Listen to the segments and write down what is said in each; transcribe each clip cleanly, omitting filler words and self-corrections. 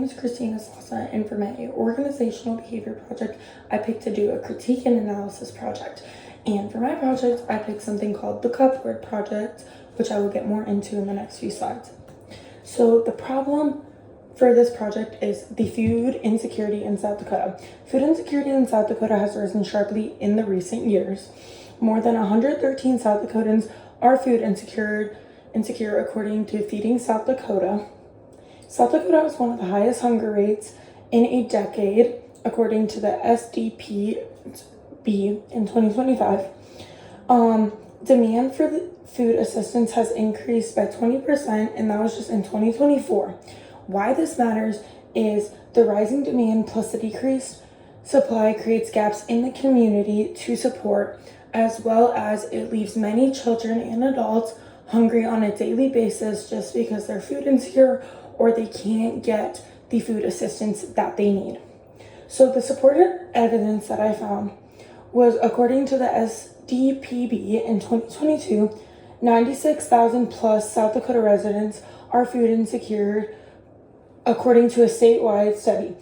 My name is Christina Salsa, and for my organizational behavior project, I picked to do a critique and analysis project. And for my project, I picked something called the Cupboard Project, which I will get more into in the next few slides. So the problem for this project is the food insecurity in South Dakota. Food insecurity in South Dakota has risen sharply in the recent years. More than 113 South Dakotans are food insecure according to Feeding South Dakota. South Dakota has one of the highest hunger rates in a decade, according to the SDPB in 2025. Demand for the food assistance has increased by 20%, and that was just in 2024. Why this matters is the rising demand plus the decreased supply creates gaps in the community to support, as well as it leaves many children and adults hungry on a daily basis just because they're food insecure or they can't get the food assistance that they need. So the supported evidence that I found was, according to the SDPB in 2022, 96,000 plus South Dakota residents are food insecure, according to a statewide study.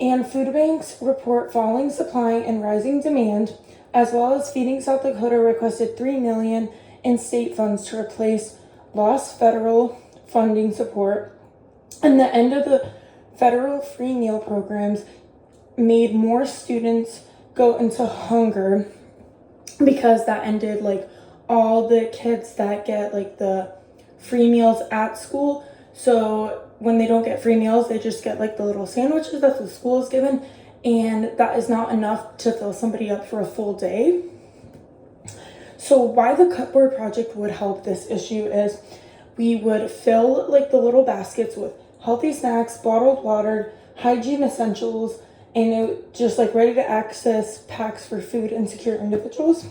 And food banks report falling supply and rising demand, as well as Feeding South Dakota requested $3 million in state funds to replace lost federal funding support. And the end of the federal free meal programs made more students go into hunger, because that ended all the kids that get the free meals at school. So when they don't get free meals, they just get the little sandwiches that the school is given, and that is not enough to fill somebody up for a full day. So why the Cupboard Project would help this issue is we would fill the little baskets with healthy snacks, bottled water, hygiene essentials, and it just ready to access packs for food insecure individuals.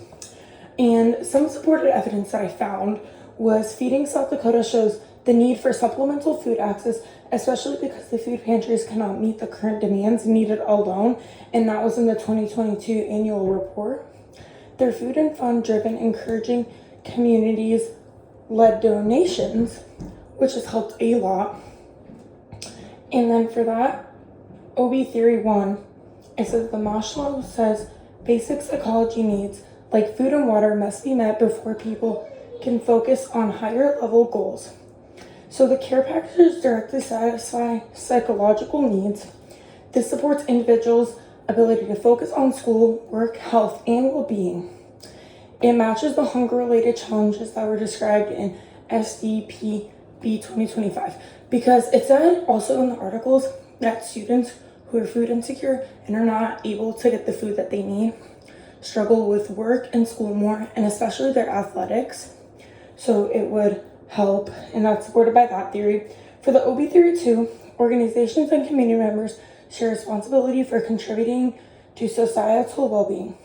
And some supported evidence that I found was Feeding South Dakota shows the need for supplemental food access, especially because the food pantries cannot meet the current demands needed alone, and that was in the 2022 annual report. Their food and fund driven, encouraging communities-led donations, which has helped a lot. And then for that, OB Theory 1, it says the Maslow says basic psychology needs like food and water must be met before people can focus on higher level goals. So the care packages directly satisfy psychological needs. This supports individuals' ability to focus on school, work, health, and well-being. It matches the hunger-related challenges that were described in SDPB 2025, because it said also in the articles that students who are food insecure and are not able to get the food that they need struggle with work and school more, and especially their athletics. So it would help, and that's supported by that theory. For the OB Theory 2, organizations and community members share responsibility for contributing to societal well-being.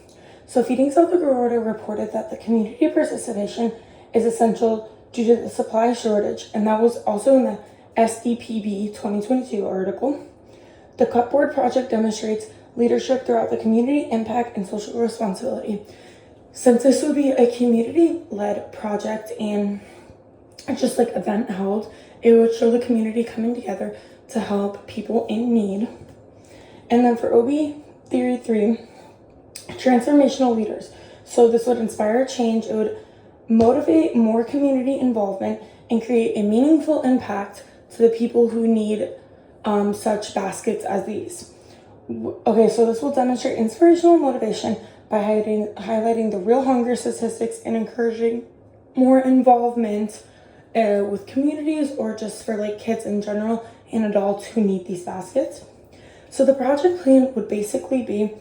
So Feeding South Dakota reported that the community participation is essential due to the supply shortage, and that was also in the SDPB 2022 article. The Cupboard Project demonstrates leadership throughout the community, impact, and social responsibility. Since this would be a community-led project and just event held, it would show the community coming together to help people in need. And then for OB Theory 3, transformational leaders. So this would inspire change, it would motivate more community involvement, and create a meaningful impact to the people who need such baskets as these. Okay, so this will demonstrate inspirational motivation by highlighting the real hunger statistics and encouraging more involvement with communities, or just for kids in general and adults who need these baskets. So the project plan would basically be,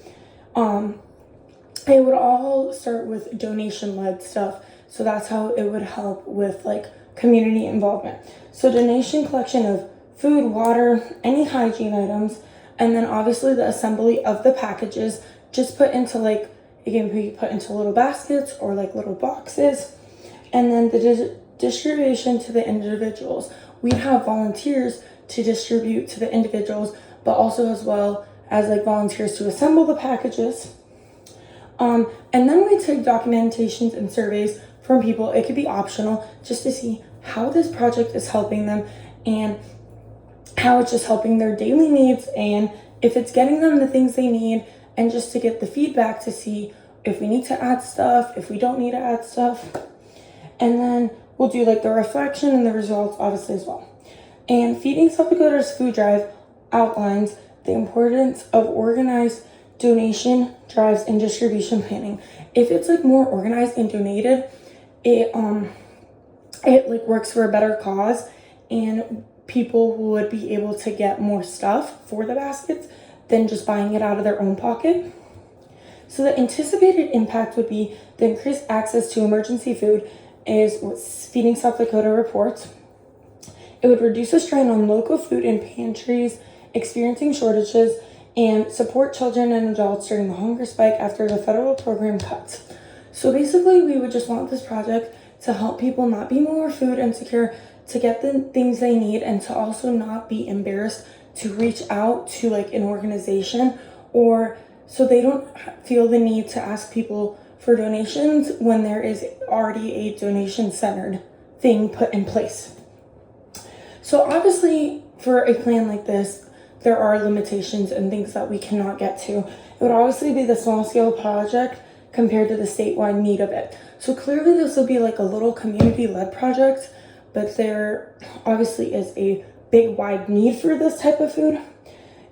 it would all start with donation-led stuff. So that's how it would help with community involvement. So donation collection of food, water, any hygiene items, and then obviously the assembly of the packages just put into it can be put into little baskets or little boxes, and then the distribution to the individuals. We'd have volunteers to distribute to the individuals, but also as well as volunteers to assemble the packages. And then we take documentations and surveys from people. It could be optional just to see how this project is helping them, and how it's just helping their daily needs and if it's getting them the things they need, and just to get the feedback to see if we need to add stuff, if we don't need to add stuff. And then we'll do like the reflection and the results obviously as well. And Feeding South Dakota's food drive outlines the importance of organized donation drives and distribution planning. If it's like more organized and donated, it like works for a better cause, and people would be able to get more stuff for the baskets than just buying it out of their own pocket. So the anticipated impact would be the increased access to emergency food is what Feeding South Dakota reports. It would reduce the strain on local food and pantries experiencing shortages and support children and adults during the hunger spike after the federal program cuts. So basically, we would just want this project to help people not be more food insecure, to get the things they need, and to also not be embarrassed to reach out to like an organization, or so they don't feel the need to ask people for donations when there is already a donation centered thing put in place. So obviously, for a plan like this, there are limitations and things that we cannot get to. It would obviously be the small scale project compared to the statewide need of it. So clearly this would be like a little community led project, but there obviously is a big wide need for this type of food.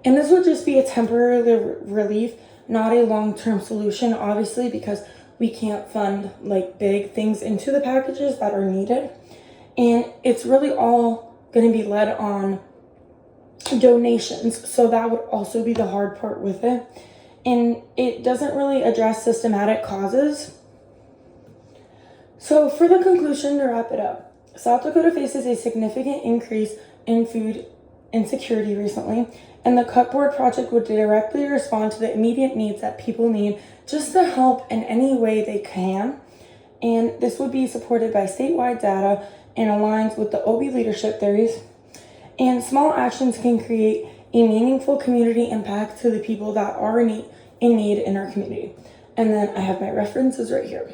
And this would just be a temporary relief, not a long-term solution, obviously, because we can't fund like big things into the packages that are needed. And it's really all going to be led on donations, so that would also be the hard part with it, and it doesn't really address systematic causes. So for the conclusion, to wrap it up, South Dakota faces a significant increase in food insecurity recently, and the Cupboard project would directly respond to the immediate needs that people need, just to help in any way they can. And this would be supported by statewide data and aligns with the OB leadership theories. And small actions can create a meaningful community impact to the people that are in need in our community. And then I have my references right here.